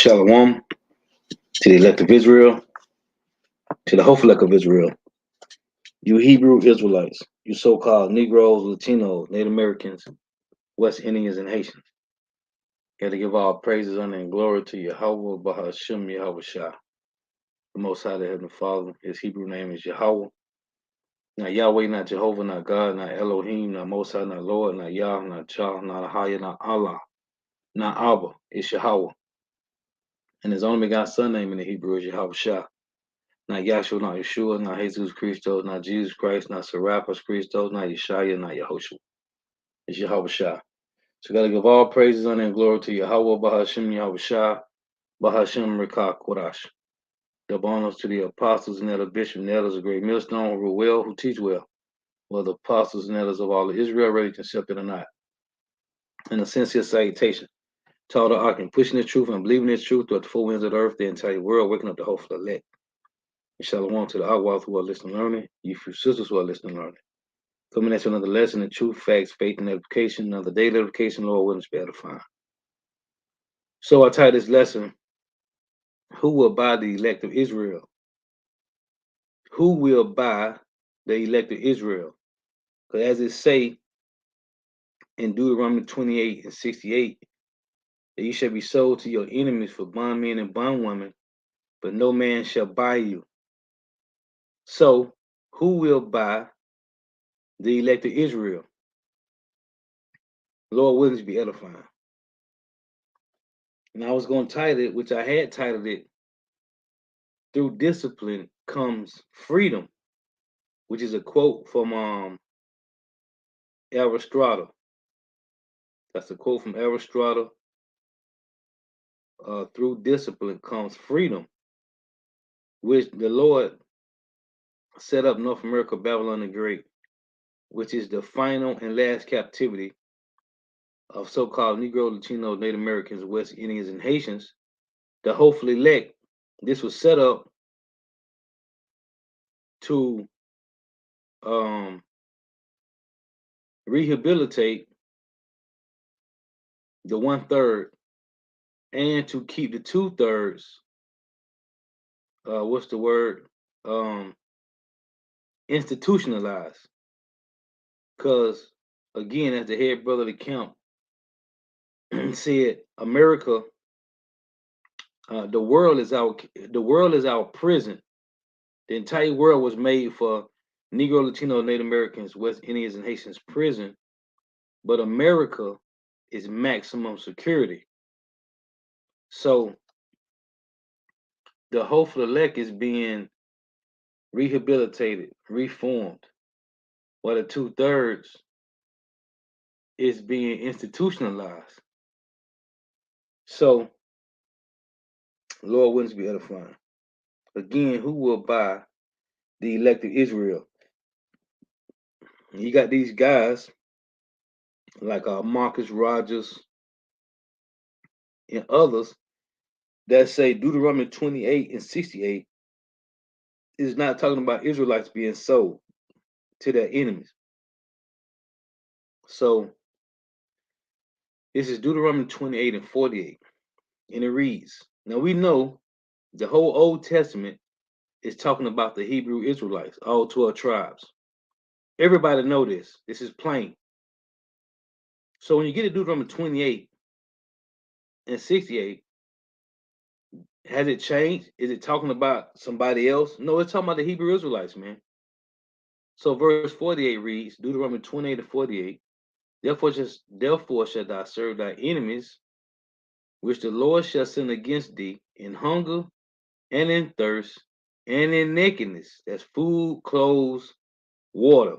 Shalom to the elect of Israel, to the hopeful elect of Israel, you Hebrew Israelites, you so-called Negroes, Latinos, Native Americans, West Indians, and Haitians. Got to give all praises, honor, and glory to Yahweh, Bahashim, Yahweh Shah, the Most High, the Heavenly Father. His Hebrew name is Yahweh. Not Yahweh, not Jehovah, not God, not Elohim, not Most High, not Lord, not Yah, not Chah, not Ahaya, not Allah, not Abba. It's Yahweh. And his only begotten son name in the Hebrew is Yahweh Shah. Not Yahshua, not Yeshua, not Jesus Christos, not Jesus Christ, not Serapis Christos, not Yeshaya, not Yehoshua. It's Yahweh Shah. So we got to give all praises, honor, and glory to Yahweh, Bahashim, Yahweh Shah, Bahashim, Rekah, Kodash. Double honors to the apostles and elders, bishop and elders of great millstone who rule well, who teach well. Well, the apostles and elders of all of Israel, ready to accept it or not. And a sincere salutation to all the ark and pushing the truth and believing this truth throughout the four winds of the earth, the entire world, waking up the hopeful elect. And shalom to the Awal who are listening and learning, you few sisters who are listening and learning. Coming at you another lesson in truth, facts, faith, and edification, another daily edification, Lord willing, to be edifying. So I titled this lesson, Who Will Buy the Elect of Israel? Who will buy the elect of Israel? Because as it say in Deuteronomy 28 and 68, that you shall be sold to your enemies for bondmen and bondwomen, but no man shall buy you. So who will buy the elect of Israel? Lord willing, to be edifying. And I was going to title it, which I had titled it, Through Discipline Comes Freedom, which is a quote from Aristotle. That's a quote from Aristotle. Through discipline comes freedom, which the Lord set up North America, Babylon the Great, which is the final and last captivity of so-called Negro, Latino, Native Americans, West Indians, and Haitians. The hopeful elect. This was set up to rehabilitate the 1/3 and to keep the 2/3. What's the word? Institutionalized. Because again, as the head brother of the camp said, America, the world is our prison. The entire world was made for Negro, Latino, Native Americans, West Indians, and Haitians prison, but America is maximum security. So the hopeful elect is being rehabilitated, reformed, while the 2/3 is being institutionalized. So, Lord willing, to be edifying. Again, who will buy the elect of Israel? You got these guys like Marcus Rogers and others that say Deuteronomy 28 and 68 is not talking about Israelites being sold to their enemies. So this is Deuteronomy 28 and 48. And it reads, now we know the whole Old Testament is talking about the Hebrew Israelites, all 12 tribes. Everybody know this. This is plain. So when you get to Deuteronomy 28 and 68, has it changed? Is it talking about somebody else? No, it's talking about the Hebrew Israelites, man. So verse 48 reads, Deuteronomy 28 and 48, therefore shalt thou serve thy enemies, which the Lord shall send against thee in hunger and in thirst and in nakedness. That's food, clothes, water.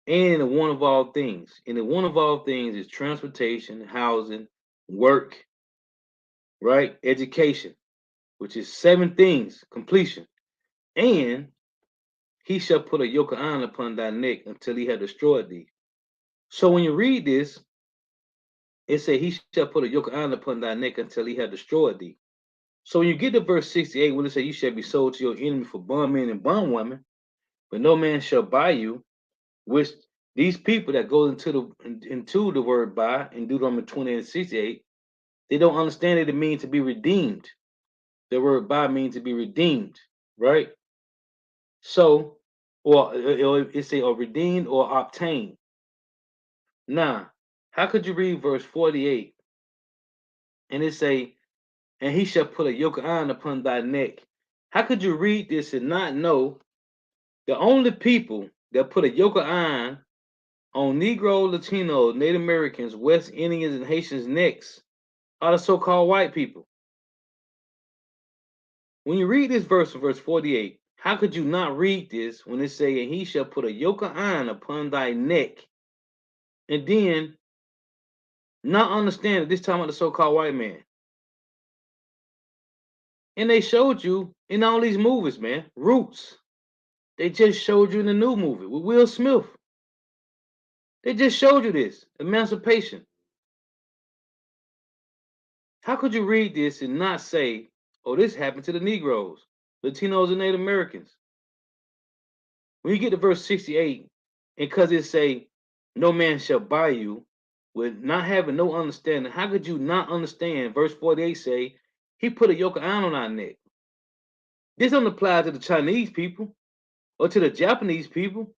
And in the one of all things. And the one of all things is transportation, housing, work, right? Education, which is 7 things, completion. And he shall put a yoke of iron upon thy neck until he had destroyed thee. So when you read this, it says he shall put a yoke of iron upon thy neck until he had destroyed thee. So when you get to verse 68, when it says you shall be sold to your enemy for bondmen and bondwomen, but no man shall buy you, which these people that go into the word buy in Deuteronomy 20 and 68 They don't understand that it means to be redeemed. The word buy means to be redeemed, right? So, or it say or redeemed or obtained. Now, how could you read verse 48 and it say, and he shall put a yoke of iron upon thy neck? How could you read this and not know the only people that put a yoke of iron on Negro, Latino, Native Americans, West Indians, and Haitians' necks are the so-called white people? When you read this verse, verse 48, how could you not read this when it say, and he shall put a yoke of iron upon thy neck, and then not understand that this time about the so-called white man? And they showed you in all these movies, man. Roots. They just showed you in the new movie with Will Smith. They just showed you this. Emancipation. How could you read this and not say, oh, this happened to the Negroes, Latinos, and Native Americans? When you get to verse 68, and because it say, no man shall buy you, with not having no understanding, how could you not understand? Verse 48 say, he put a yoke of iron on our neck. This don't apply to the Chinese people or to the Japanese people.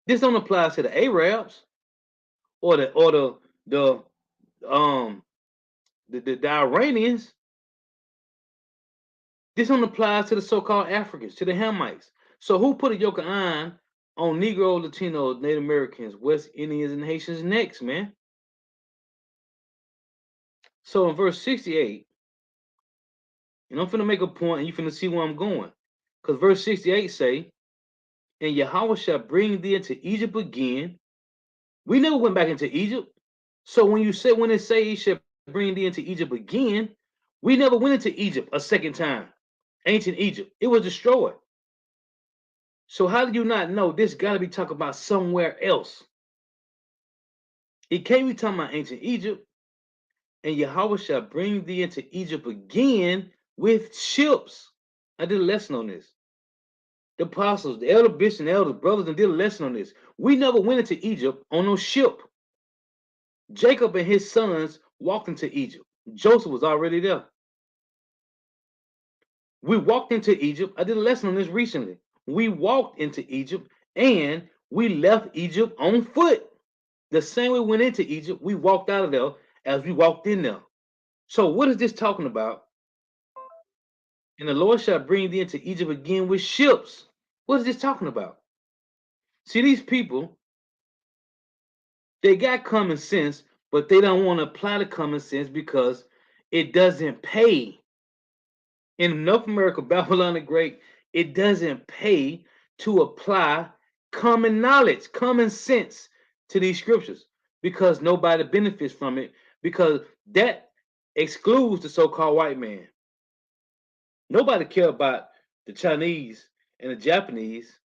This don't apply to the Arabs or the um the Iranians. This don't apply to the so-called Africans, to the Hamites. So who put a yoke of iron on Negro, Latino, Native Americans, West Indians, and Haitians next, man? So in verse 68, and I'm finna make a point, and you finna see where I'm going. Because verse 68 say, and Yahweh shall bring thee into Egypt again. We never went back into Egypt. So when it say he shall bring thee into Egypt again, we never went into Egypt a second time. Ancient Egypt. It was destroyed. So how do you not know this got to be talking about somewhere else? It can't be talking about ancient Egypt. And Yahweh shall bring thee into Egypt again with ships. I did a lesson on this. The apostles, the elder bishops, and the elder brothers, and did a lesson on this. We never went into Egypt on no ship. Jacob and his sons walked into Egypt. Joseph was already there. We walked into Egypt. I did a lesson on this recently. We walked into Egypt and we left Egypt on foot. The same way we went into Egypt, we walked out of there as we walked in there. So what is this talking about? And the Lord shall bring thee into Egypt again with ships. What is this talking about? See, these people, they got common sense, but they don't want to apply the common sense because it doesn't pay. In North America, Babylon the Great, it doesn't pay to apply common knowledge, common sense to these scriptures because nobody benefits from it because that excludes the so-called white man. Nobody care about the Chinese and the Japanese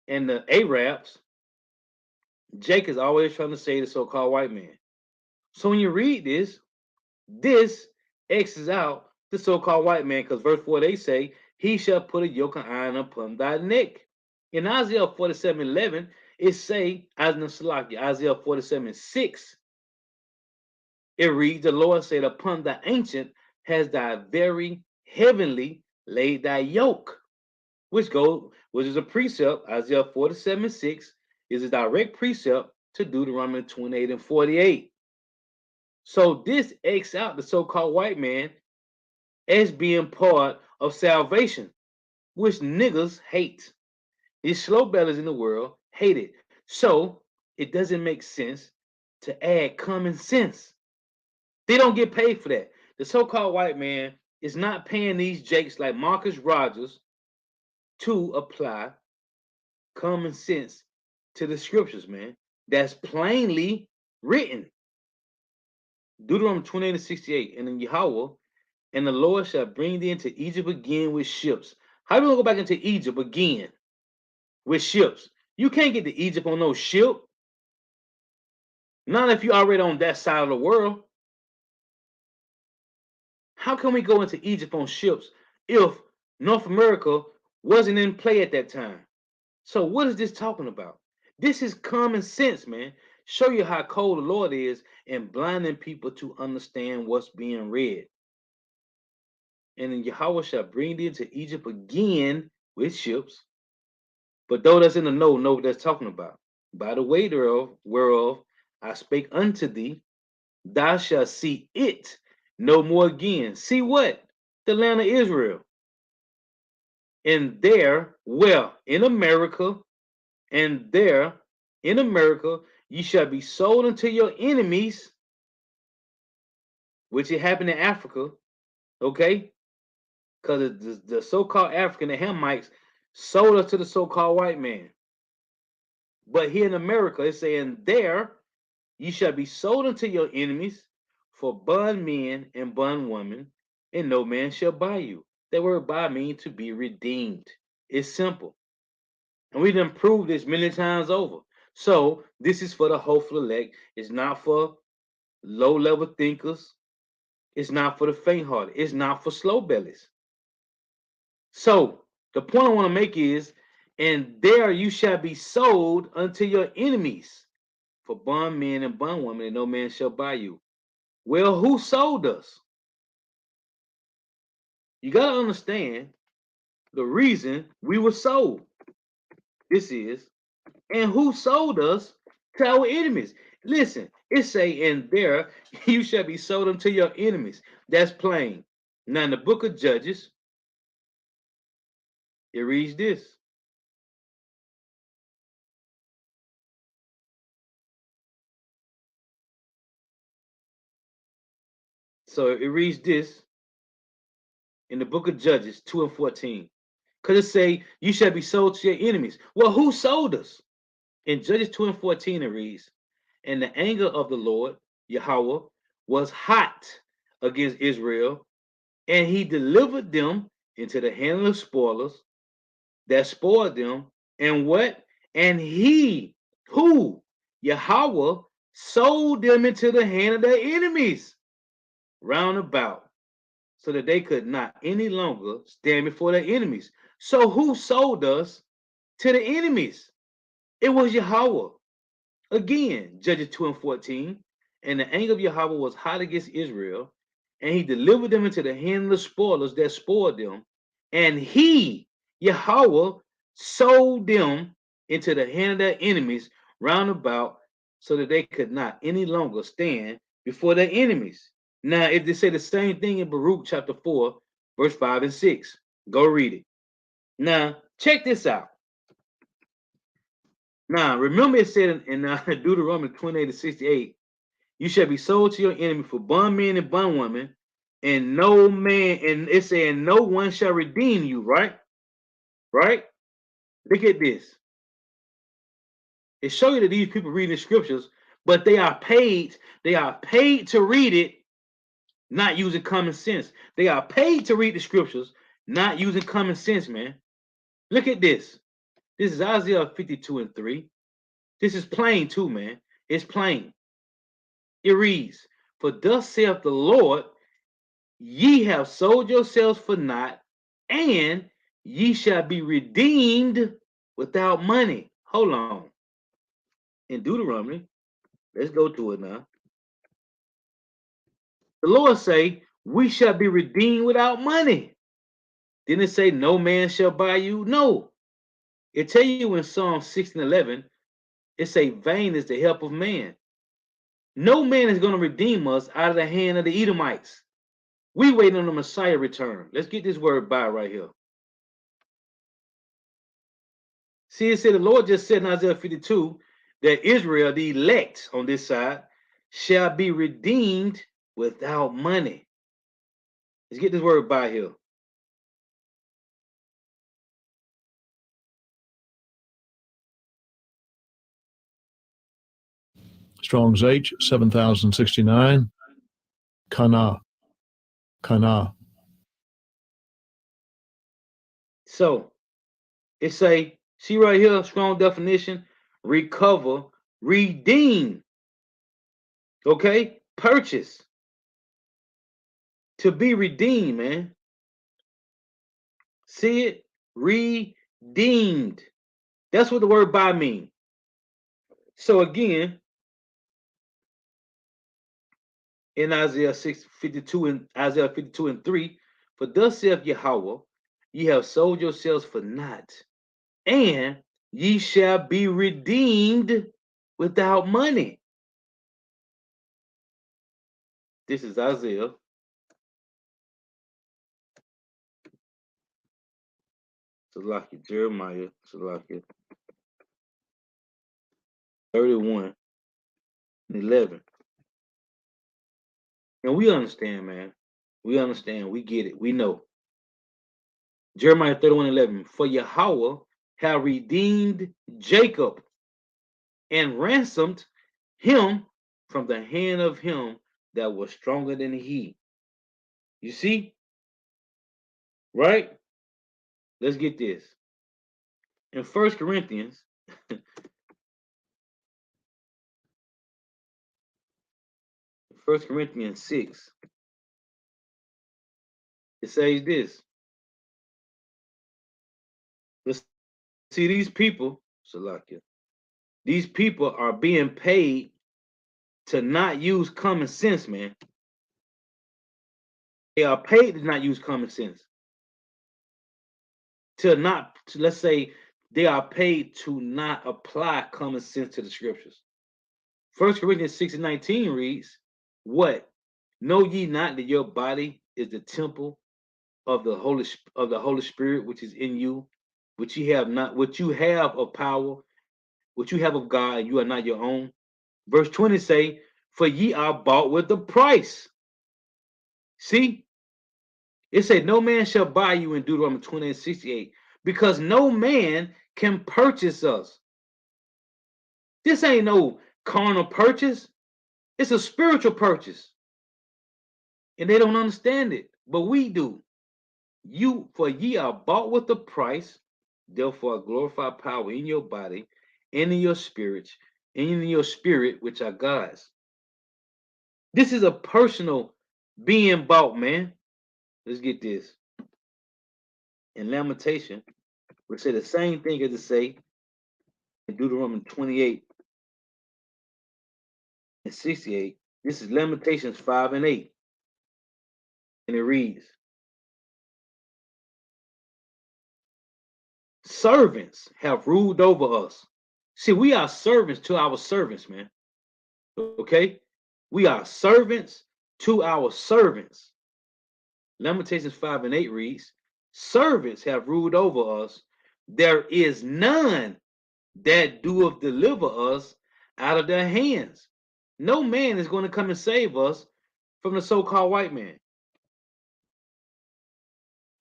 and the Arabs. Jake is always trying to say the so-called white man. So when you read this X's out the so-called white man because verse 4 they say, he shall put a yoke of iron upon thy neck. In Isaiah 47:11, it say, Isaiah 47:6, it reads, the Lord said, upon the ancient has thy very heavenly laid thy yoke, which is a precept. Isaiah 47:6 is a direct precept to Deuteronomy 28 and 48. So this X out the so-called white man as being part of salvation, which niggas hate. These slow bellies in the world hate it. So it doesn't make sense to add common sense. They don't get paid for that. The so-called white man is not paying these jakes like Marcus Rogers to apply common sense to the scriptures, man. That's plainly written. Deuteronomy 28 and 68. And then Yahweh, and the Lord shall bring thee into Egypt again with ships. How are we gonna go back into Egypt again with ships? You can't get to Egypt on no ship. Not if you're already on that side of the world. How can we go into Egypt on ships if North America wasn't in play at that time? So what is this talking about? This is common sense, man. show you how cold the Lord is and blinding people to understand what's being read. And then Yahweh shall bring thee into Egypt again with ships. But those that's in the know what that's talking about. By the way thereof, whereof I spake unto thee, thou shalt see it no more again. See what? The land of Israel. And there, well, in America, and there in America, ye shall be sold unto your enemies, which it happened in Africa, okay? Because the so-called African, the Hamites, sold us to the so-called white man. But here in America, it's saying there, ye shall be sold unto your enemies for bondmen and bondwomen, and no man shall buy you. That word buy means to be redeemed. It's simple. And we done proved this many times over. So this is for the hopeful elect. It's not for low-level thinkers. It's not for the faint-hearted. It's not for slow bellies. So the point I want to make is, and there you shall be sold unto your enemies for bondmen and bondwomen, and no man shall buy you. Well, who sold us? You got to understand the reason we were sold. This is, and who sold us to our enemies? Listen, it say, and there you shall be sold unto your enemies. That's plain. Now in the book of Judges, it reads this. So it reads this in the book of Judges 2 and 14. Because it say, you shall be sold to your enemies. Well, who sold us? In Judges 2 and 14, it reads, and the anger of the Lord, Yahweh, was hot against Israel, and he delivered them into the hand of spoilers that spoiled them. And what? And he, who? Yahweh, sold them into the hand of their enemies round about, so that they could not any longer stand before their enemies. So who sold us to the enemies? It was Yahweh. Again, Judges 2 and 14. And the anger of Yahweh was hot against Israel, and he delivered them into the hand of the spoilers that spoiled them. And he, Yahweh, sold them into the hand of their enemies round about, so that they could not any longer stand before their enemies. Now, if they say the same thing in Baruch chapter 4, verse 5 and 6, go read it. Now, check this out. Now, remember it said in Deuteronomy 28 to 68, you shall be sold to your enemy for bondmen and bondwomen, and no man, and it said, no one shall redeem you, right? Right? Look at this. It shows you that these people reading the scriptures, but they are paid to read it, not using common sense. They are paid to read the scriptures, not using common sense, man. Look at this. This is Isaiah 52 and 3. This is plain too, man. It's plain. It reads, for thus saith the Lord, ye have sold yourselves for naught, and ye shall be redeemed without money. Hold on. In Deuteronomy, let's go to it now. The Lord say, we shall be redeemed without money. Didn't it say no man shall buy you? No. It tell you in Psalm 16:11, it say vain is the help of man. No man is going to redeem us out of the hand of the Edomites. We wait on the Messiah return. Let's get this word by right here. See, it said the Lord just said in Isaiah 52 that Israel, the elect on this side, shall be redeemed without money. Let's get this word by here. Strong's H 7069. Kana. So it say, see right here, strong definition, recover, redeem. Okay, purchase. To be redeemed, man. See it? Redeemed. That's what the word buy mean. So again, in Isaiah 52 and Isaiah 52 and 3, for thus saith Yahweh, ye have sold yourselves for naught, and ye shall be redeemed without money. This is Isaiah. Salakia, Jeremiah, Salakia, 31 and 11. And we understand, man. We understand. We get it. We know. Jeremiah 31 and 11. For Yahweh have redeemed Jacob and ransomed him from the hand of him that was stronger than he. You see? Right? Let's get this. In 1 Corinthians, 1 Corinthians 6, it says this. Let's see these people, Salakia. These people are being paid to not use common sense, man. They are paid to not use common sense. Let's say they are paid to not apply common sense to the scriptures. 1 Corinthians 6 and 19 reads, what? Know ye not that your body is the temple of the Holy Spirit which is in you, which you have of power, which you have of God, and you are not your own. Verse 20 say, for ye are bought with a price. See? It said, no man shall buy you in Deuteronomy 20 and 68, because no man can purchase us. This ain't no carnal purchase. It's a spiritual purchase. And they don't understand it, but we do. For ye are bought with a price, therefore glorify power in your body and in your spirit, which are God's. This is a personal being bought, man. Let's get this. In Lamentation, we say the same thing as to say in Deuteronomy 28 and 68. This is Lamentations 5 and 8. And it reads, servants have ruled over us. See, we are servants to our servants, man. Okay? We are servants to our servants. Lamentations 5 and 8 reads, servants have ruled over us. There is none that doeth deliver us out of their hands. No man is going to come and save us from the so-called white man.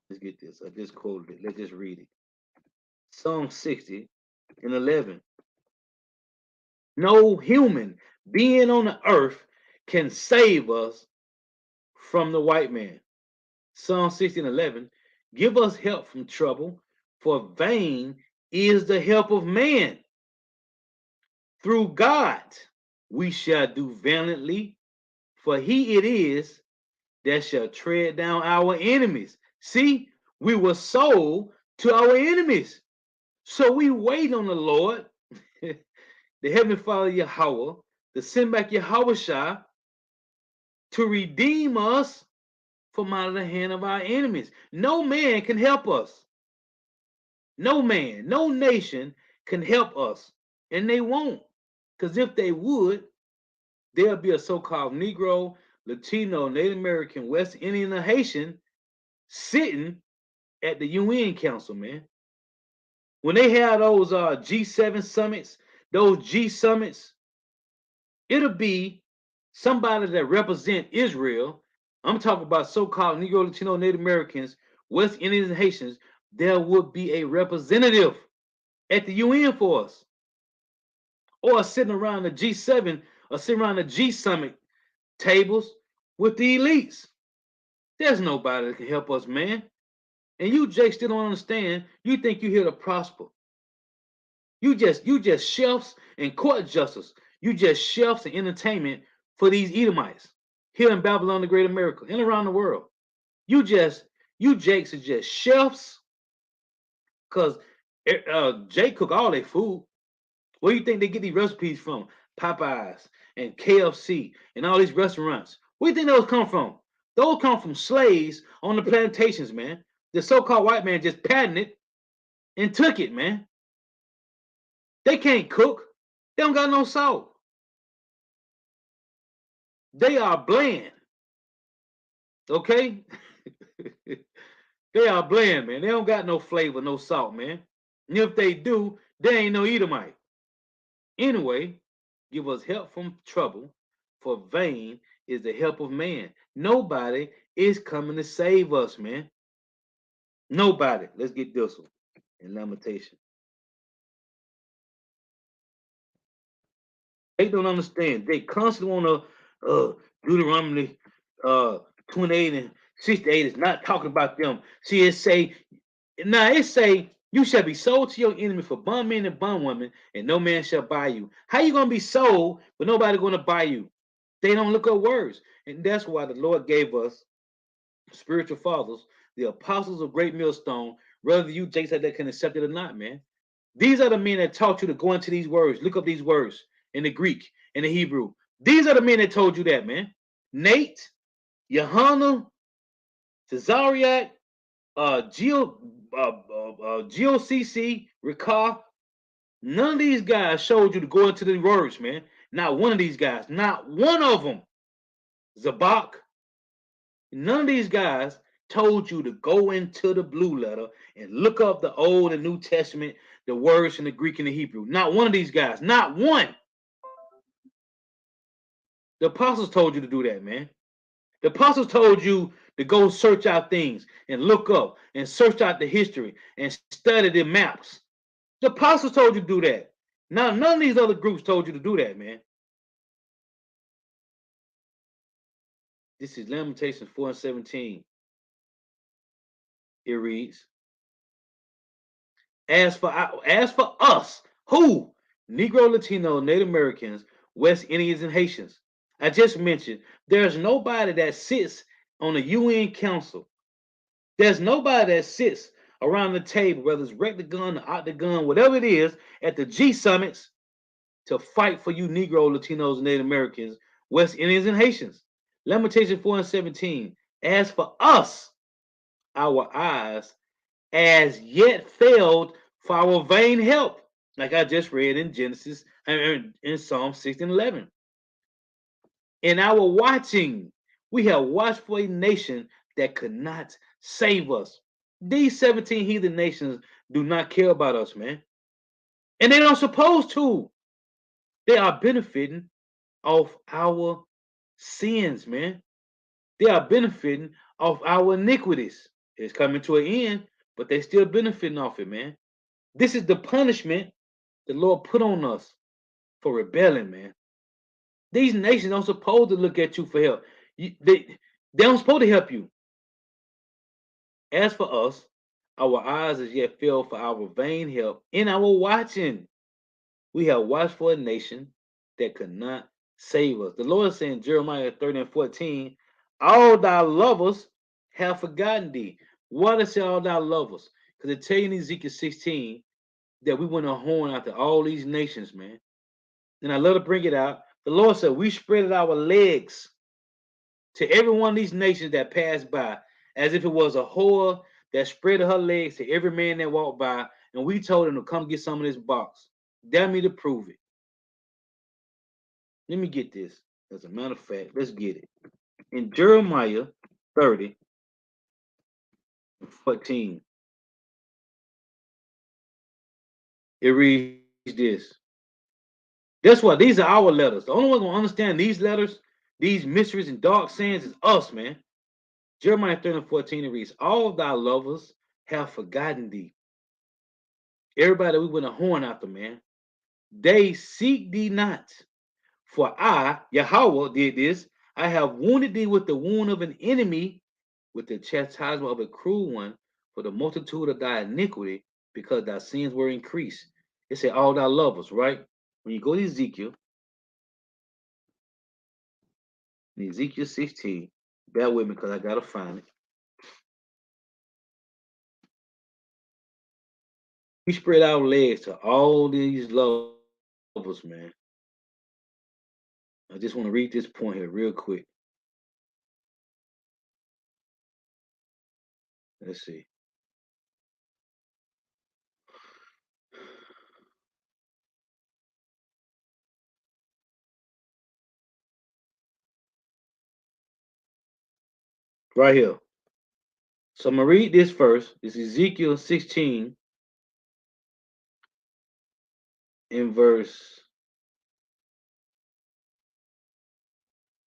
Let's get this. I just quoted it. Let's just read it. Psalm 60 and 11. No human being on the earth can save us from the white man. Psalm 60 and 11. Give us help from trouble, for vain is the help of man. Through God we shall do valiantly, for he it is that shall tread down our enemies. See, we were sold to our enemies. So we wait on the Lord, the Heavenly Father Yahweh, to send back Yahushua to redeem us from out of the hand of our enemies. No man can help us. No man, no nation can help us. And they won't. Because if they would, there'll be a so-called Negro, Latino, Native American, West Indian, or Haitian sitting at the UN Council, man. When they have those G7 summits, those G summits, it'll be somebody that represent Israel. I'm talking about so-called Negro, Latino, Native Americans, West Indians, and Haitians. There would be a representative at the UN for us, or sitting around the G7 or sitting around the G summit tables with the elites. There's nobody that can help us, man. And you, Jake, still don't understand. You think you're here to prosper. You just chefs and court justice. You just chefs and entertainment for these Edomites here in Babylon, the Great America, and around the world. You Jakes are just chefs, because Jake cook all their food. Where do you think they get these recipes from? Popeyes and KFC and all these restaurants. Where do you think those come from? Those come from slaves on the plantations, man. The so-called white man just patented it and took it, man. They can't cook. They don't got no salt. They are bland. Okay? They are bland, man. They don't got no flavor, no salt, man. And if they do, they ain't no Edomite. Anyway, give us help from trouble, for vain is the help of man. Nobody is coming to save us, man. Nobody. Let's get this one in Lamentation. They don't understand. They constantly want to Deuteronomy 28 and 68 is not talking about them. See, it say, now it say, you shall be sold to your enemy for bondmen and bondwomen, and no man shall buy you. How you gonna be sold, but nobody gonna buy you? They don't look up words. And that's why the Lord gave us spiritual fathers, the apostles of Great Millstone, whether you Jake said that can accept it or not, man. These are the men that taught you to go into these words, look up these words in the Greek, in the Hebrew. These are the men that told you that, man. Nate, Johanna, Cesariak, GOCC, Ricard. None of these guys showed you to go into the words, man. Not one of these guys, not one of them. Zabak, none of these guys told you to go into the blue letter and look up the Old and New Testament, the words in the Greek and the Hebrew. Not one of these guys, not one. The apostles told you to do that, man. The apostles told you to go search out things and look up and search out the history and study the maps. The apostles told you to do that. Now, none of these other groups told you to do that, man. This is Lamentations 4 and 17. It reads, as for us, who? Negro, Latino, Native Americans, West Indians, and Haitians. I just mentioned there's nobody that sits on the UN Council. There's nobody that sits around the table, whether it's Rectagon or Octagon, whatever it is, at the G summits to fight for you Negro, Latinos, and Native Americans, West Indians, and Haitians. Lamentation 4 and 17. As for us, our eyes as yet failed for our vain help, like I just read in Genesis, in Psalm 16 and 11. In our watching, we have watched for a nation that could not save us. These 17 heathen nations do not care about us, man. And they don't supposed to. They are benefiting off our sins, man. They are benefiting off our iniquities. It's coming to an end, but they still benefiting off it, man. This is the punishment the Lord put on us for rebelling, man. These nations don't supposed to look at you for help. They don't supposed to help you. As for us, our eyes as yet failed for our vain help in our watching. We have watched for a nation that could not save us. The Lord said in Jeremiah 30 and 14, all thy lovers have forgotten thee. Why does it say all thy lovers? Because it tell you in Ezekiel 16 that we went a horn after all these nations, man. And I love to bring it out. The Lord said we spread our legs to every one of these nations that passed by, as if it was a whore that spread her legs to every man that walked by, and we told him to come get some of this box. Dare me to prove it. Let me get this. As a matter of fact, let's get it. In Jeremiah 30, 14, it reads this. Guess what? These are our letters. The only one gonna understand these letters, these mysteries and dark sayings is us, man. Jeremiah 30 and 14, it reads, all of thy lovers have forgotten thee. Everybody we went a horn after, man. They seek thee not. For I, Yahweh, did this. I have wounded thee with the wound of an enemy, with the chastisement of a cruel one, for the multitude of thy iniquity, because thy sins were increased. It said all thy lovers, right? When you go to Ezekiel, in Ezekiel 16, bear with me because I gotta find it. We spread our legs to all these lovers, man. I just want to read this point here real quick. Let's see. Right here. So I'm going to read this first. This is Ezekiel 16 in verse.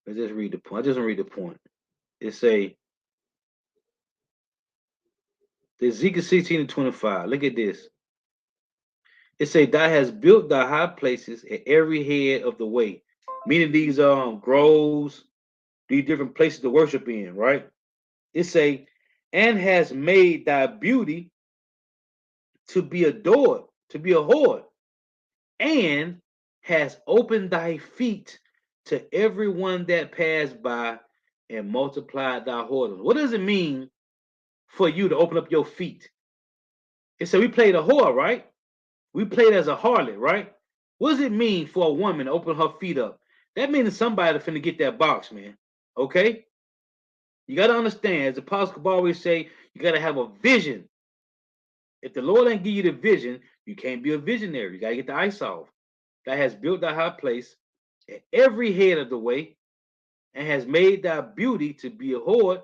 Let's just read the point. I just want to read the point. It say, Ezekiel 16 and 25. Look at this. It say, Thou hast built thy high places at every head of the way. Meaning these groves, these different places to worship in, right? It say, and has made thy beauty to be adored, to be a whore, and has opened thy feet to everyone that passed by and multiplied thy whoredoms. What does it mean for you to open up your feet? It said we played a whore, right? We played as a harlot, right? What does it mean for a woman to open her feet up? That means somebody finna get that box, man. Okay? You got to understand, as the Apostle always say, you got to have a vision. If the Lord ain't give you the vision, you can't be a visionary. You got to get the ice off. That has built thy high place at every head of the way, and has made thy beauty to be a whore,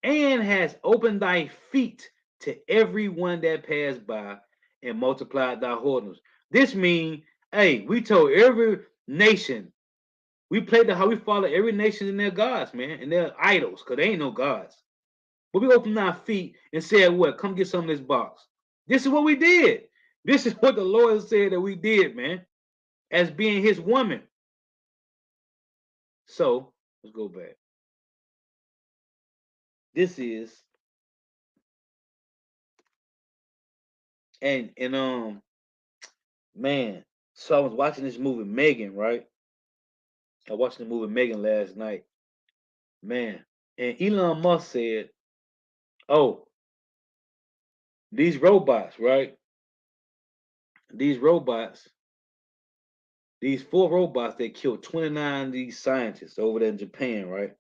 and has opened thy feet to every one that passed by, and multiplied thy whoredoms. This means, hey, we told every nation, we played the how we follow every nation in their gods, man, and their idols, because they ain't no gods. But we opened our feet and said, what? Come get some of this box. This is what we did. This is what the Lord said that we did, man, as being his woman. So let's go back. This is and man, so I was watching this movie Megan, right? I watched the movie Megan last night. Man, and Elon Musk said, "Oh, these robots, right? These robots, these 4 robots that killed 29 of these scientists over there in Japan, right?"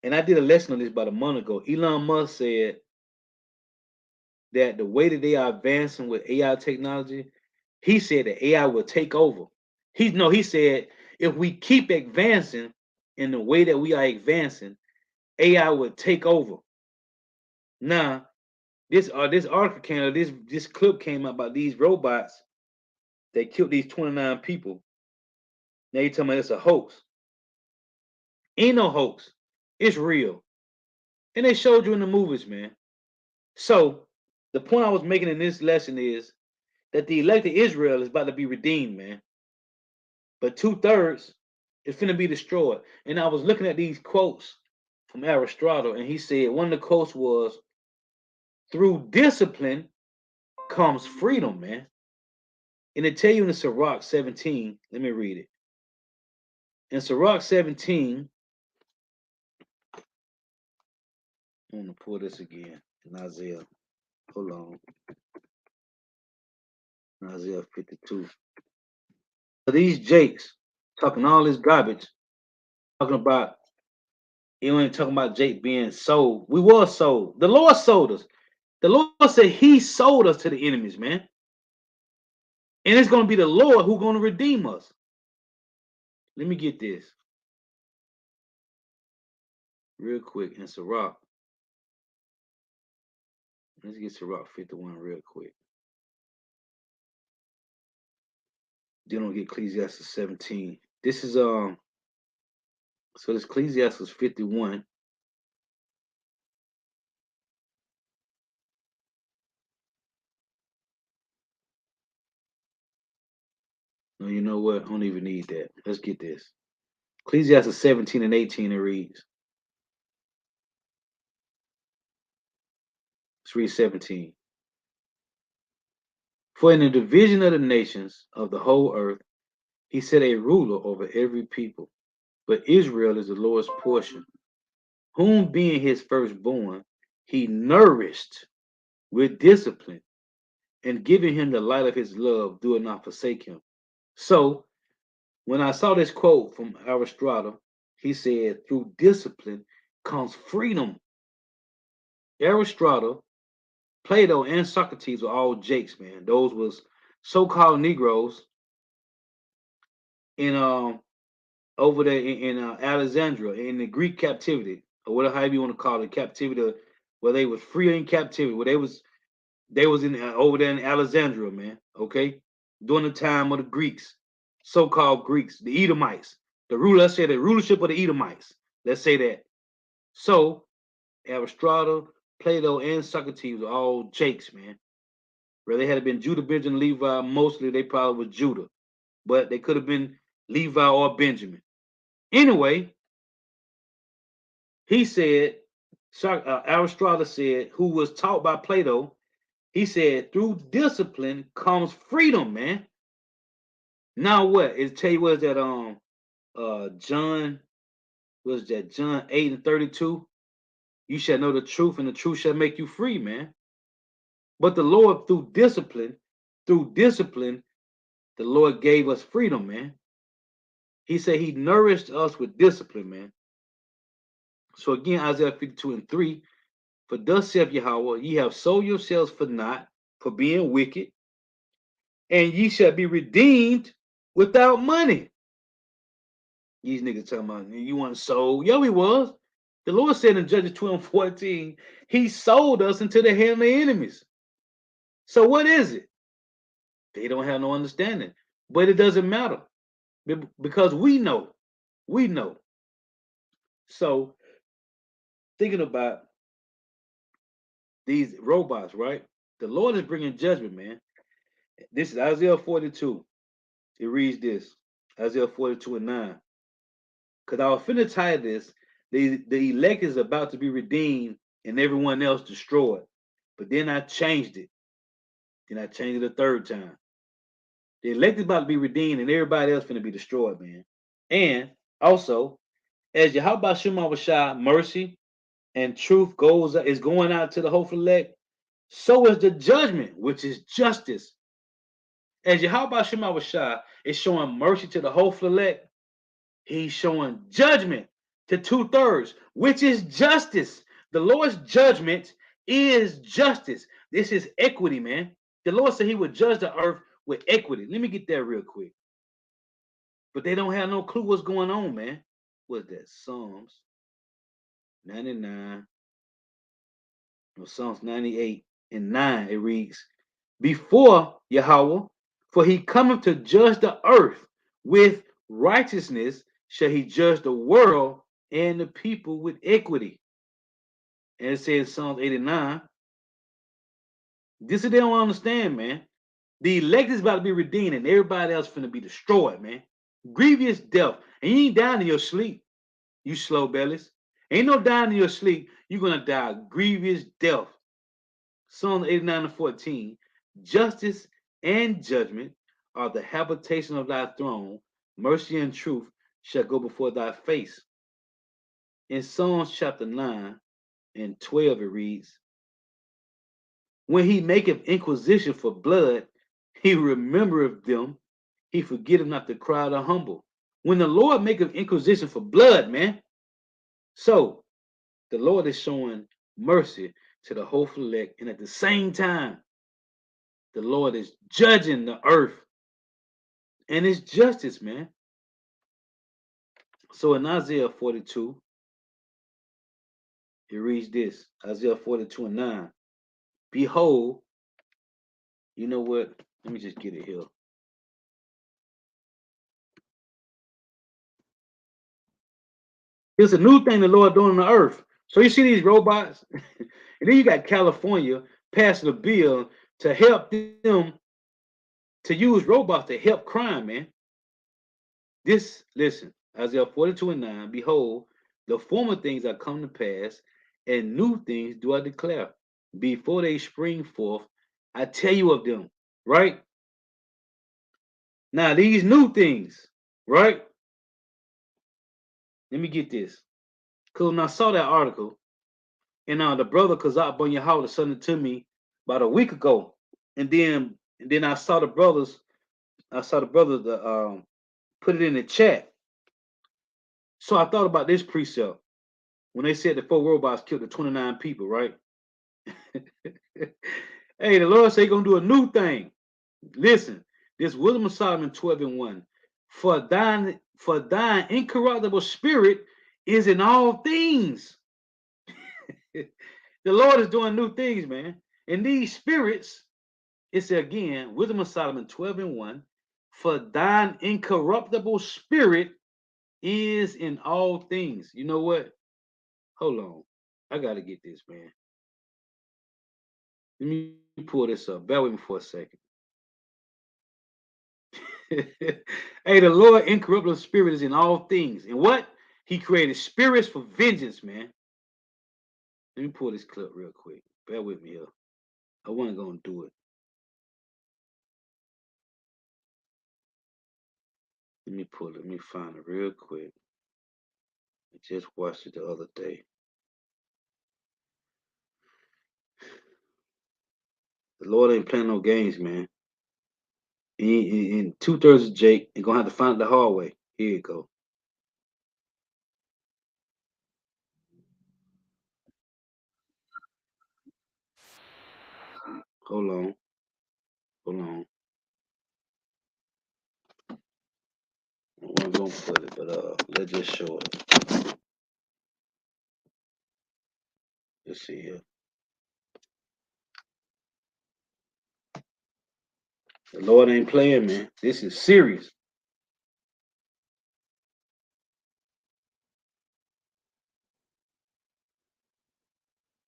And I did a lesson on this about a month ago. Elon Musk said that the way that they are advancing with AI technology, he said that AI will take over. He said if we keep advancing in the way that we are advancing, AI will take over. Now, this article came out, this clip came out about these robots that killed these 29 people. Now you tell me it's a hoax. Ain't no hoax. It's real. And they showed you in the movies, man. So the point I was making in this lesson is that the elect of Israel is about to be redeemed, man. But 2/3 is finna be destroyed. And I was looking at these quotes from Aristotle, and he said one of the quotes was, "Through discipline comes freedom, man." And they tell you in the Sirach 17, let me read it. In Sirach 17, I'm gonna pull this again in Isaiah. Hold on. In Isaiah 52. So these Jakes talking all this garbage, talking about you ain't talking about Jake being sold. We were sold. The Lord sold us. The Lord said he sold us to the enemies, man. And it's going to be the Lord who's going to redeem us. Let me get this real quick in Sirach. Let's get Sirach 51 real quick. Then we'll get Ecclesiastes 17. This is so this Ecclesiastes 51. No, you know what? I don't even need that. Let's get this. Ecclesiastes 17 and 18, it reads. Let's read 17. For in the division of the nations of the whole earth, he set a ruler over every people. But Israel is the Lord's portion, whom being his firstborn, he nourished with discipline, and giving him the light of his love, do it not forsake him. So when I saw this quote from Aristotle, he said, through discipline comes freedom. Aristotle, Plato, and Socrates were all Jakes, man. Those was so-called Negroes in over there in Alexandria in the Greek captivity, or whatever however you want to call it, captivity, where they was free in captivity, where they was in over there in Alexandria, man. Okay, during the time of the Greeks, so-called Greeks, the Edomites, the ruler. Let's say the rulership of the Edomites. Let's say that. So Aristotle, Plato, and Socrates were all Jakes, man. Where they had been Judah, Benjamin, Levi, mostly they probably was Judah, but they could have been Levi or Benjamin. Anyway, he said, Aristotle said, who was taught by Plato, he said, through discipline comes freedom, man. Now what? It tell you was that John was that John 8:32. You shall know the truth, and the truth shall make you free, man. But the Lord through discipline, the Lord gave us freedom, man. He said he nourished us with discipline, man. So again, Isaiah 52:3, for thus saith Yahweh, ye have sold yourselves for naught, for being wicked, and ye shall be redeemed without money. These niggas talking about you want sold. Yo, he was. The Lord said in Judges 12:14, he sold us into the hand of the enemies. So what is it? They don't have no understanding. But it doesn't matter. Because we know. We know. So thinking about these robots, right? The Lord is bringing judgment, man. This is Isaiah 42. It reads this, Isaiah 42:9. Because I was finna title this, the elect is about to be redeemed and everyone else destroyed. But then I changed it. Then I changed it a third time. The elect is about to be redeemed and everybody else finna be destroyed, man. And also, as Yahweh Shema Shah, mercy and truth is going out to the hopeful elect, so is the judgment, which is justice. As Yahweh Shema Shah is showing mercy to the hopeful elect, he's showing judgment to 2/3, which is justice. The Lord's judgment is justice. This is equity, man. The Lord said he would judge the earth with equity. Let me get that real quick. But they don't have no clue what's going on, man. What's that? Psalms 99. No, Psalms 98:9. It reads, before Yahweh, for he cometh to judge the earth with righteousness, shall he judge the world and the people with equity. And it says Psalms 89. This is they don't understand, man. The elect is about to be redeemed and everybody else finna be destroyed, man. Grievous death. And you ain't dying in your sleep, you slow bellies. Ain't no dying in your sleep. You're gonna die grievous death. Psalms 89:14. Justice and judgment are the habitation of thy throne. Mercy and truth shall go before thy face. In Psalms chapter 9:12, it reads, when he maketh inquisition for blood, he remembereth them. He forgetteth not the cry of the humble. When the Lord maketh inquisition for blood, man. So the Lord is showing mercy to the hopeful elect, and at the same time, the Lord is judging the earth and it's justice, man. So in Isaiah 42, it reads this, Isaiah 42:9. Behold, you know what? Let me just get it here. It's a new thing the Lord doing on the earth. So you see these robots, and then you got California passing a bill to help them to use robots to help crime, man. Listen, Isaiah 42:9, behold, the former things are come to pass, and new things do I declare. Before they spring forth, I tell you of them, right? Now, these new things, right? Let me get this. Because when I saw that article, and the brother Kazak Bunyahal sent it to me about a week ago, and then I saw the brothers put it in the chat. So I thought about this precept when they said the 4 robots killed the 29 people, right? Hey, the Lord say He gonna do a new thing. Listen, this Wisdom of Solomon 12:1. For thine incorruptible spirit is in all things. The Lord is doing new things, man. And these spirits, it's again, Wisdom of Solomon 12:1. For thine incorruptible spirit is in all things. You know what? Hold on. I gotta get this, man. Let me pull this up. Bear with me for a second. Hey, the Lord incorruptible spirit is in all things. And what? He created spirits for vengeance, man. Let me pull this clip real quick. Bear with me here. I wasn't gonna do it. Let me pull it. Let me find it real quick. I just watched it the other day. The Lord ain't playing no games, man. In 2/3 of Jake, you're gonna have to find it the hard way. Here you go. Hold on. Hold on. I wasn't gonna put it, but let's just show it. Let's see here. The Lord ain't playing, man. This is serious.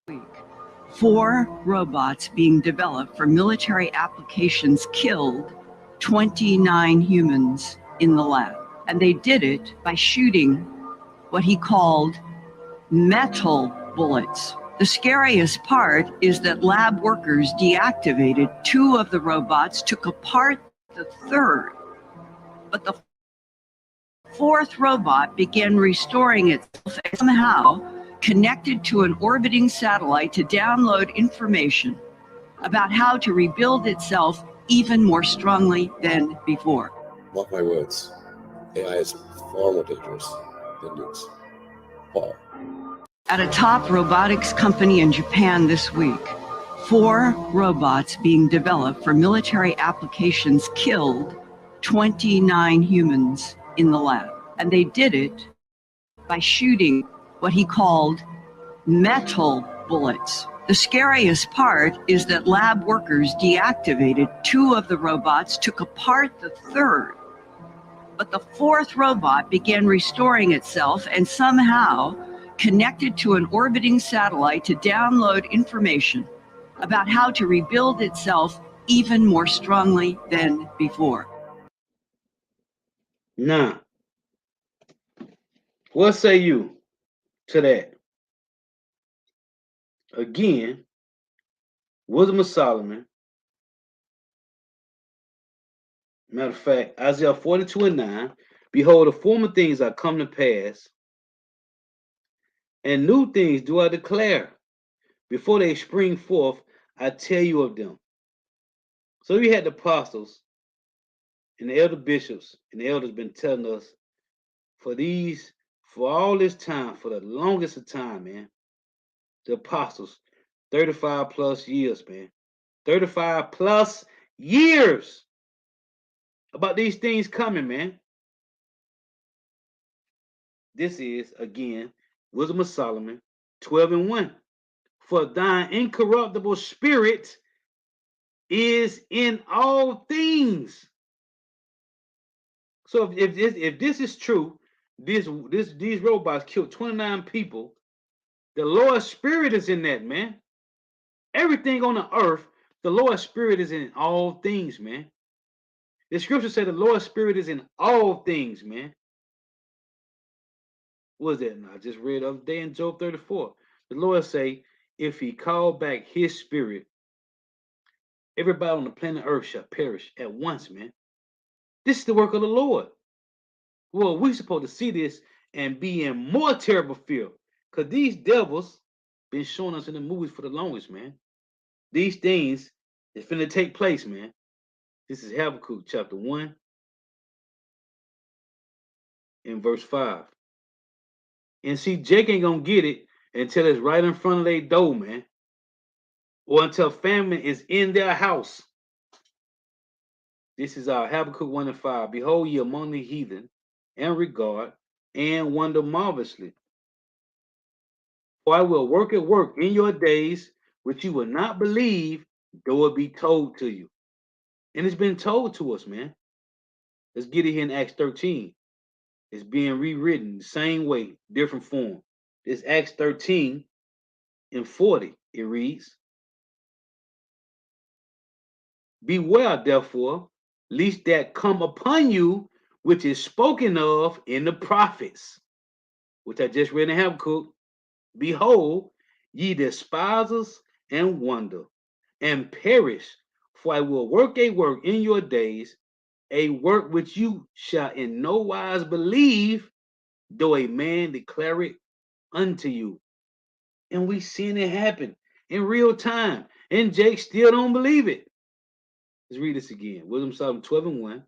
Week. 4 robots being developed for military applications killed 29 humans in the lab. And they did it by shooting what he called metal bullets. The scariest part is that lab workers deactivated 2 of the robots, took apart the 3rd, but the 4th robot began restoring itself and somehow connected to an orbiting satellite to download information about how to rebuild itself even more strongly than before. Mark my words, AI is far more dangerous than nukes. Paul. At a top robotics company in Japan this week, 4 robots being developed for military applications killed 29 humans in the lab. And they did it by shooting what he called metal bullets. The scariest part is that lab workers deactivated 2 of the robots, took apart the 3rd, but the 4th robot began restoring itself and somehow connected to an orbiting satellite to download information about how to rebuild itself even more strongly than before. Now, what say you to that? Again, Wisdom of Solomon. Matter of fact, Isaiah 42:9. Behold, the former things are come to pass, and new things do I declare. Before they spring forth, I tell you of them. So you had the apostles and the elder bishops and the elders been telling us for all this time, for the longest of time, man. The apostles, 35 plus years, man. 35 plus years about these things coming, man. This is, again, Wisdom of Solomon 12:1. For thine incorruptible spirit is in all things. So if this is true, these robots killed 29 people. The Lord's spirit is in that, man. Everything on the earth, the Lord's spirit is in all things, man. The scripture said the Lord's spirit is in all things, man. What was that? I just read the other day in Job 34. The Lord say, if he called back his spirit, everybody on the planet earth shall perish at once, man. This is the work of the Lord. Well, we're supposed to see this and be in more terrible fear. Because these devils been showing us in the movies for the longest, man. These things is finna take place, man. This is Habakkuk chapter 1 and verse 5. And see, Jake ain't gonna get it until it's right in front of their door, man. or until famine is in their house. This is our Habakkuk 1 and 5. Behold ye among the heathen, and regard, and wonder marvelously. For I will work in your days, which you will not believe, though it be told to you. And it's been told to us, man. Let's get it here in Acts 13. It's being rewritten the same way, different form. It's Acts 13 and 40. It reads, beware, therefore, lest that come upon you, which is spoken of in the prophets, which I just read in Habakkuk. Behold, ye despisers and wonder, and perish, for I will work a work in your days, a work which you shall in no wise believe, though a man declare it unto you. And we seen it happen in real time, and Jake still don't believe it. Let's read this again. Wisdom Psalm 12 and 1.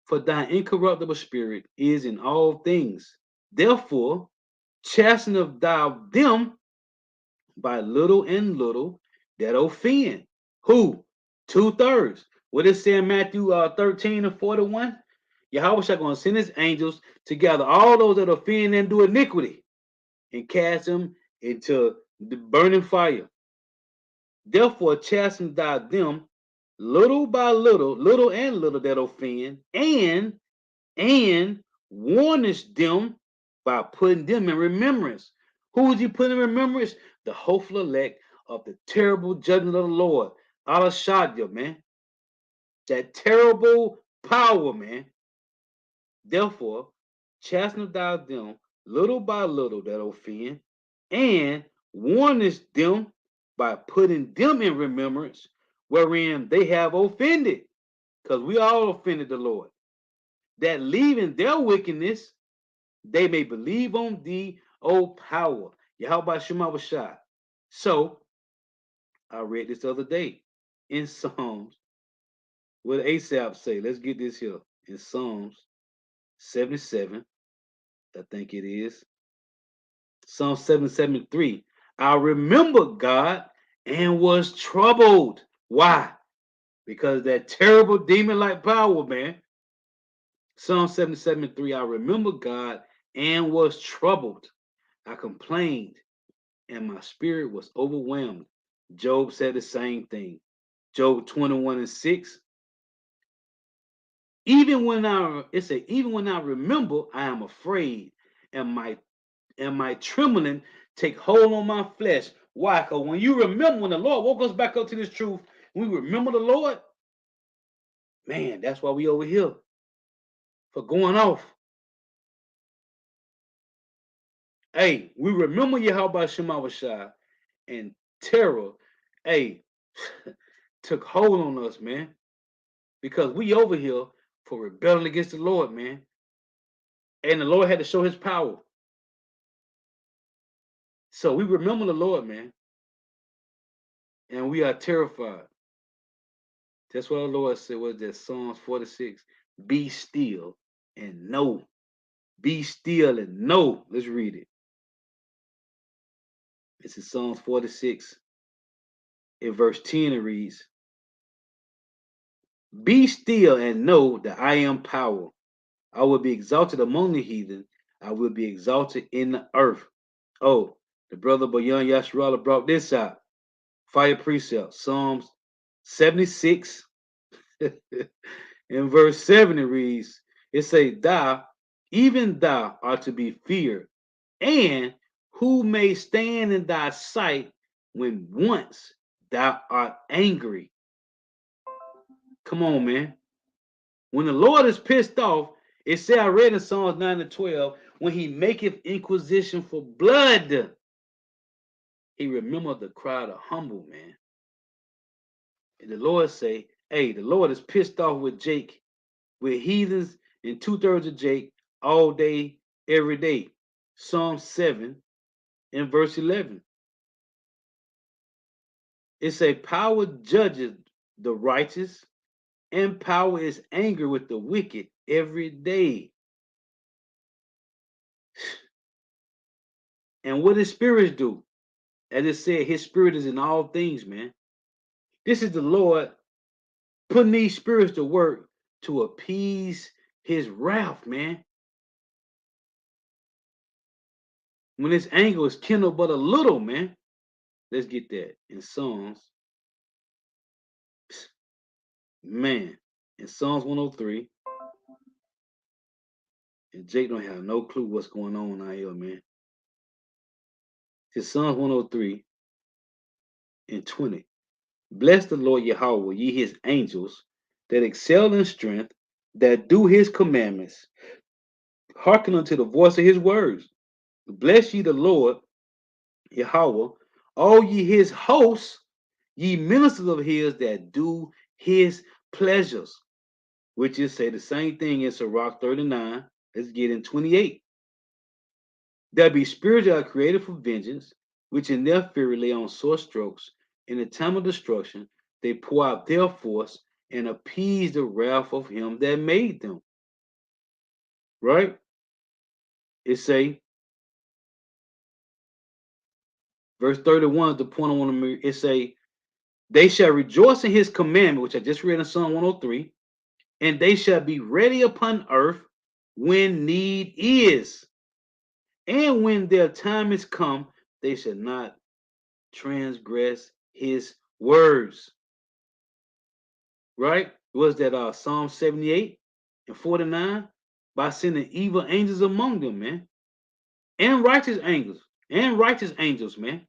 For thine incorruptible spirit is in all things. Therefore, chasten thou them by little and little that offend. Who? 2/3. What it say in Matthew 13 and 41? Yahweh shall going to send his angels to gather all those that offend and do iniquity and cast them into the burning fire. Therefore, chasten thou them little by little, little and little that offend, and warnest them by putting them in remembrance. Who is he putting in remembrance? The hopeful elect of the terrible judgment of the Lord. Al-Shaddai, man. That terrible power, man. Therefore, chasten thou them little by little that offend, and warnest them by putting them in remembrance wherein they have offended. Because we all offended the Lord. That leaving their wickedness, they may believe on thee, O power. Yahweh Shema Bashai. So, I read this other day in Psalms. What did Asaph say? Let's get this here. In Psalms 77, I think it is. Psalm 773. I remember God and was troubled. Why? Because that terrible demon-like power, man. Psalm 77:3. I remember God and was troubled. I complained and my spirit was overwhelmed. Job said the same thing. Job 21 and 6. Even when I remember, I am afraid, and my trembling take hold on my flesh. Why? Because when you remember, when the Lord woke us back up to this truth, we remember the Lord, man, that's why we over here for going off. Hey, we remember Yahweh Shema Bashai, and terror, hey, took hold on us, man, because we over here for rebelling against the Lord, man. And the Lord had to show his power. So we remember the Lord, man. And we are terrified. That's what the Lord said, was that Psalms 46. Be still and know. Be still and know. Let's read it. This is Psalms 46. In verse 10 it reads, be still and know that I am power. I will be exalted among the heathen. I will be exalted in the earth. Oh, the brother Bayan Yasharala brought this out. Fire precept. Psalms 76. In verse 7 it reads, it say, thou, even thou art to be feared, and who may stand in thy sight when once thou art angry. Come on, man. When the Lord is pissed off, it said, I read in Psalms 9 and 12, when he maketh inquisition for blood, he remembered the cry of the humble, man. And the Lord say, hey, the Lord is pissed off with Jake, with heathens and 2/3 of Jake all day, every day. Psalm 7 in verse 11. It say, power judges the righteous, and power is angry with the wicked every day. And what does spirits do? As it said, his spirit is in all things, man. This is the Lord putting these spirits to work to appease his wrath, man. When his anger is kindled but a little, man. Let's get that in Psalms. Man, in Psalms 103. And Jake don't have no clue what's going on out here, man. It's Psalms 103 and 20. Bless the Lord Yahweh, ye his angels, that excel in strength, that do his commandments, hearken unto the voice of his words. Bless ye the Lord Yahweh, all ye his hosts, ye ministers of his that do his pleasures. Which is say the same thing in Sirach 39. Let's get in 28. There be spirits that are created for vengeance, which in their fury lay on sore strokes. In the time of destruction, they pour out their force and appease the wrath of him that made them. Right? It say, verse 31, the point I want to make, it say, they shall rejoice in his commandment, which I just read in Psalm 103, and they shall be ready upon earth when need is. And when their time is come, they shall not transgress his words. Right? Was that Psalm 78 and 49? By sending evil angels among them, man. And righteous angels, man.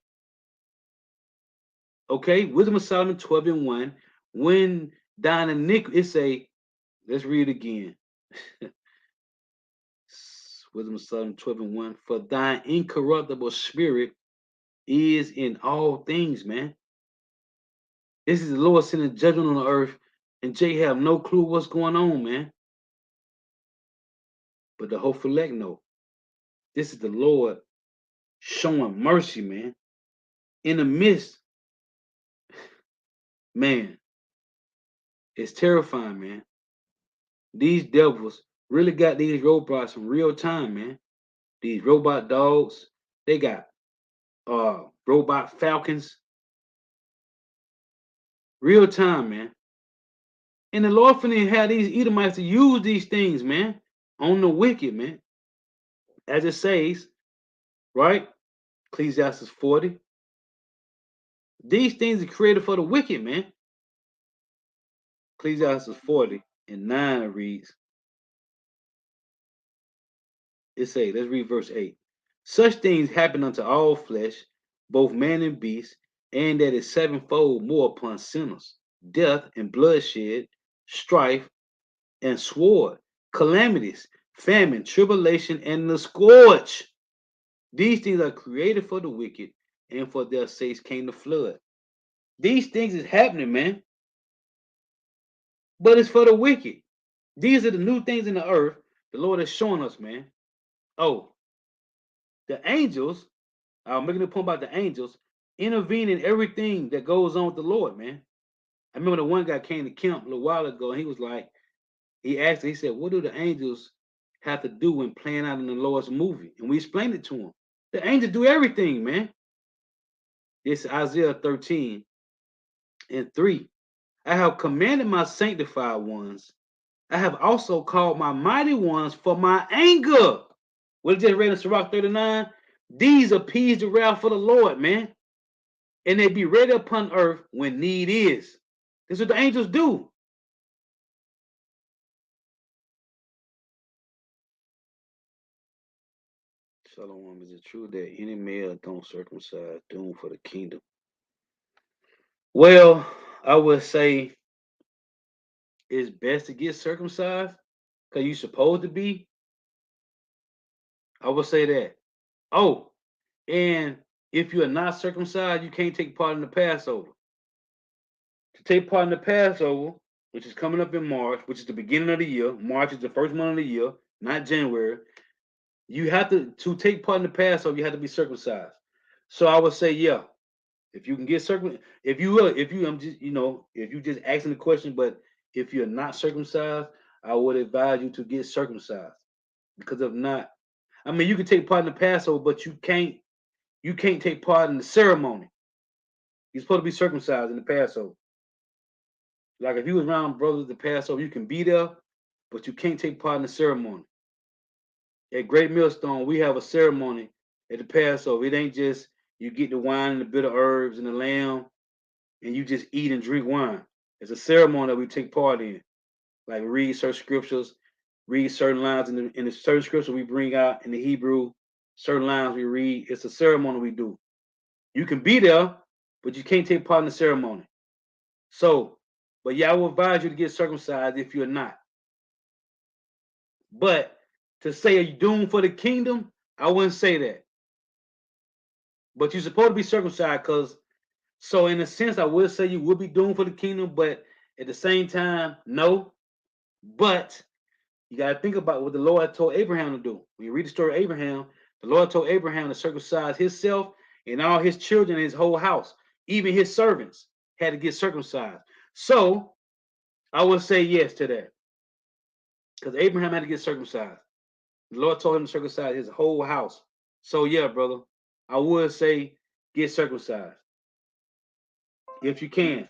Okay, Wisdom of Solomon 12 and 1. When thine iniquity, it say, let's read it again. Wisdom of Solomon 12 and 1. For thine incorruptible spirit is in all things, man. This is the Lord sending judgment on the earth, and Jay have no clue what's going on, man. But the hopeful elect know. This is the Lord showing mercy, man. In the midst, man, it's terrifying, man. These devils really got these robots in real time, man. These robot dogs, they got robot falcons. Real time, man. And the Lord finna have these Edomites to use these things, man, on the wicked, man. As it says, right? Ecclesiastes 40. These things are created for the wicked, man. Ecclesiastes 40 and 9 reads, it say, let's read verse 8. Such things happen unto all flesh, both man and beast, and that is sevenfold more upon sinners, death and bloodshed, strife and sword, calamities, famine, tribulation, and the scourge. These things are created for the wicked, and for their sakes came the flood. These things is happening, man. But it's for the wicked. These are the new things in the earth the Lord is showing us, man. Oh, the angels, I'm making a point about the angels, intervene in everything that goes on with the Lord, man. I remember the one guy came to camp a little while ago, and he was like, he said, what do the angels have to do when playing out in the Lord's movie? And we explained it to him. The angels do everything, man. It's Isaiah 13 and 3. I have commanded my sanctified ones. I have also called my mighty ones for my anger. What just read in Sirach 39? These appease the wrath for the Lord, man. And they be ready upon earth when need is. This is what the angels do. Shalom, is it true that any male don't circumcise doomed for the kingdom? Well, I would say it's best to get circumcised because you're supposed to be. I would say that. Oh, and if you are not circumcised, you can't take part in the Passover. To take part in the Passover, which is coming up in March, which is the beginning of the year. March is the first month of the year, not January. You have to take part in the Passover, you have to be circumcised. So I would say, yeah, if you can get circumcised, if you just asking the question, but if you're not circumcised, I would advise you to get circumcised. Because if not, I mean, you can take part in the Passover, but you can't take part in the ceremony. You're supposed to be circumcised in the Passover. Like if you was around brothers the Passover, you can be there, but you can't take part in the ceremony. At Great Millstone, we have a ceremony at the Passover. It ain't just you get the wine and the bitter herbs and the lamb, and you just eat and drink wine. It's a ceremony that we take part in. Like read certain scriptures, read certain lines in the certain scripture we bring out in the Hebrew, certain lines we read. It's a ceremony we do. You can be there, but you can't take part in the ceremony. So, but yeah, I will advise you to get circumcised if you're not. But to say are you doomed for the kingdom, I wouldn't say that. But you're supposed to be circumcised because, so in a sense, I would say you will be doomed for the kingdom, but at the same time, no. But you got to think about what the Lord told Abraham to do. When you read the story of Abraham, the Lord told Abraham to circumcise himself and all his children and his whole house. Even his servants had to get circumcised. So I would say yes to that. Because Abraham had to get circumcised. The Lord told him to circumcise his whole house. So yeah, brother, I would say get circumcised if you can.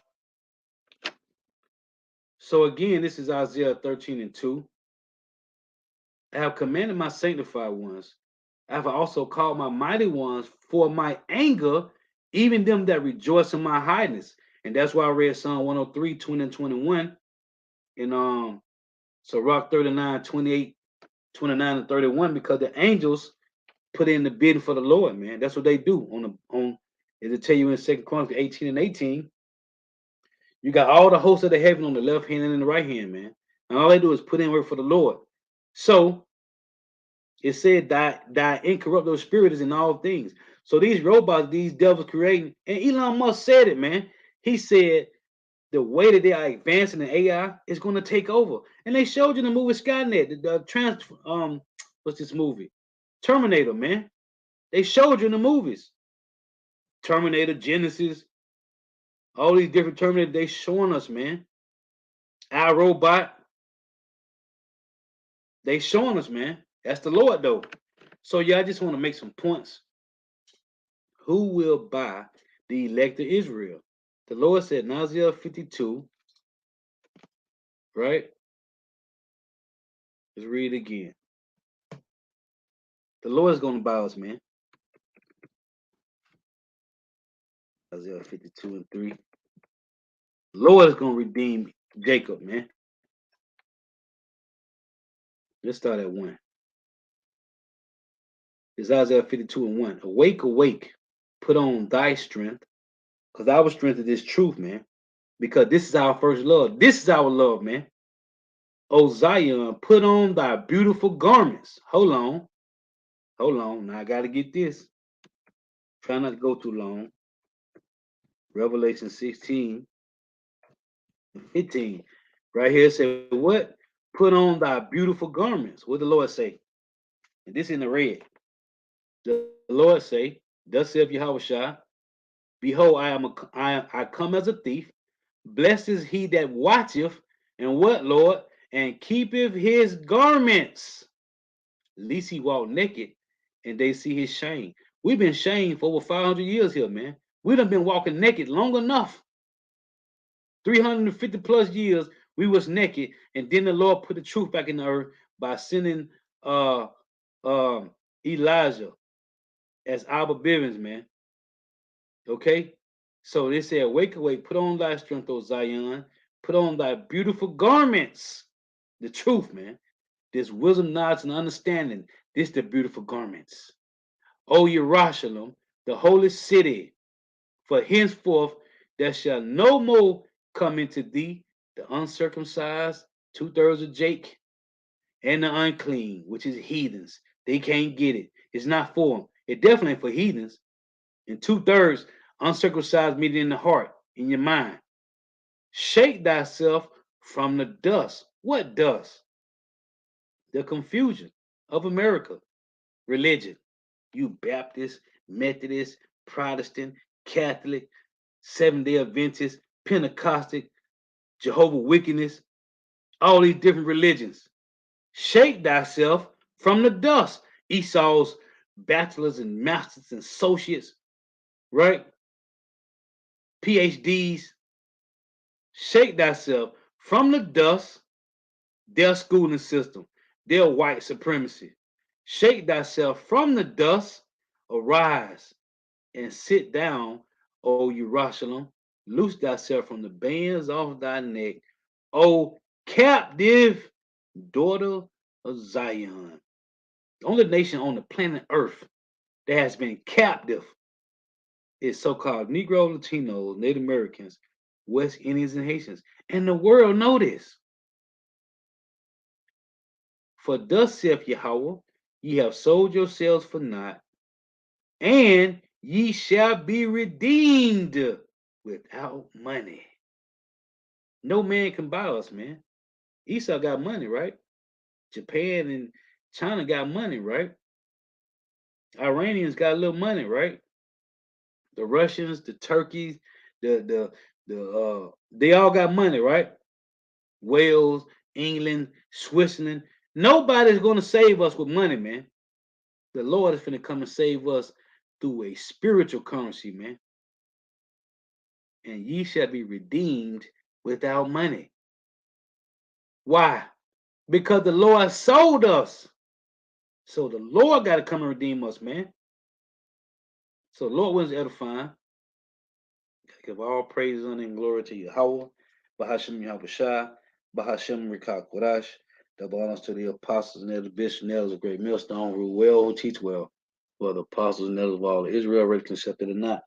So again, this is Isaiah 13:2. I have commanded my sanctified ones. I have also called my mighty ones for my anger, even them that rejoice in my highness. And that's why I read Psalm 103, 20 and 21. And Sirach 39, 28, 29 and 31, because the angels put in the bidding for the Lord, man. That's what they do on it'll tell you in 2 Chronicles 18 and 18. You got all the hosts of the heaven on the left hand and in the right hand, man. And all they do is put in work for the Lord. So it said that incorruptible spirit is in all things. So these robots, these devils creating, and Elon Musk said it, man. He said the way that they are advancing in AI is going to take over. And they showed you in the movie Skynet, what's this movie? Terminator, man. They showed you in the movies. Terminator, Genesis, all these different Terminators, they showing us, man. Our robot, they showing us, man. That's the Lord, though. So yeah, I just want to make some points. Who will buy the elect of Israel? The Lord said in Isaiah 52, right? Let's read it again. The Lord is going to buy us, man. Isaiah 52 and 3. The Lord is going to redeem Jacob, man. Let's start at 1. It's Isaiah 52 and 1. Awake, awake, put on thy strength, because our strength is this truth, man. Because this is our first love. This is our love, man. O Zion, put on thy beautiful garments. Hold on. Hold on. Now I got to get this. Try not to go too long. Revelation 16 and 15. Right here it says, what? Put on thy beautiful garments. What the Lord say? And this in the red. The Lord say, thus saith Yahushua, behold, I come as a thief. Blessed is he that watcheth, and what, Lord? And keepeth his garments, lest he walk naked, and they see his shame. We've been shamed for over 500 years here, man. We done been walking naked long enough. 350 plus years, we was naked, and then the Lord put the truth back in the earth by sending Elijah as Abba Bivens, man. Okay? So they said, wake, awake, put on thy strength, O Zion, put on thy beautiful garments. The truth, man. This wisdom, knowledge, and understanding. This the beautiful garments. O Jerusalem, the holy city, for henceforth there shall no more come into thee the uncircumcised, 2/3 of Jake, and the unclean, which is heathens. They can't get it. It's not for them. It definitely ain't for heathens. And 2/3 uncircumcised, meaning in the heart, in your mind. Shake thyself from the dust. What dust? The confusion of America. Religion. You Baptist, Methodist, Protestant, Catholic, Seventh-day Adventist, Pentecostal, Jehovah Wickedness, all these different religions. Shake thyself from the dust. Esau's bachelors and masters and associates, right? PhDs. Shake thyself from the dust, their schooling system, their white supremacy. Shake thyself from the dust, arise and sit down, O Jerusalem. Loose thyself from the bands of thy neck, O captive daughter of Zion. The only nation on the planet Earth that has been captive is so-called Negro, Latinos, Native Americans, West Indians, and Haitians. And the world know this. For thus saith Yahweh, ye have sold yourselves for naught, and ye shall be redeemed without money. No man can buy us, man. Esau got money, right? Japan and China got money, right? Iranians got a little money, right? The Russians, the Turkeys, they all got money, right? Wales, England, Switzerland. Nobody's gonna save us with money, man. The Lord is gonna come and save us through a spiritual currency, man. And ye shall be redeemed without money. Why? Because the Lord sold us. So the Lord got to come and redeem us, man. So the Lord was edifying. Give all praises and glory to Yahweh, Bahashem Yahushua, Bahashem Rikak Kodash, double honors to the apostles and the bishops and elders of great millstone, who well, who teach well, for the apostles and elders of all of Israel, already accepted or not.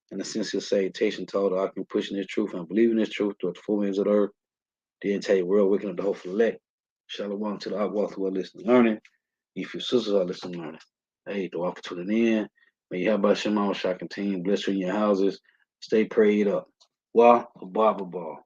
And the sincere salutation to all the occupant pushing this truth and believing this truth throughout the full means of the earth, the entire world, waking up the hopeful elect. Shalom to the Akwath who are listening learning. If your sisters are listening learning. Hey, the walk to the end. May you have by Shema Shah continue bless you in your houses. Stay prayed up. Wah, a ball.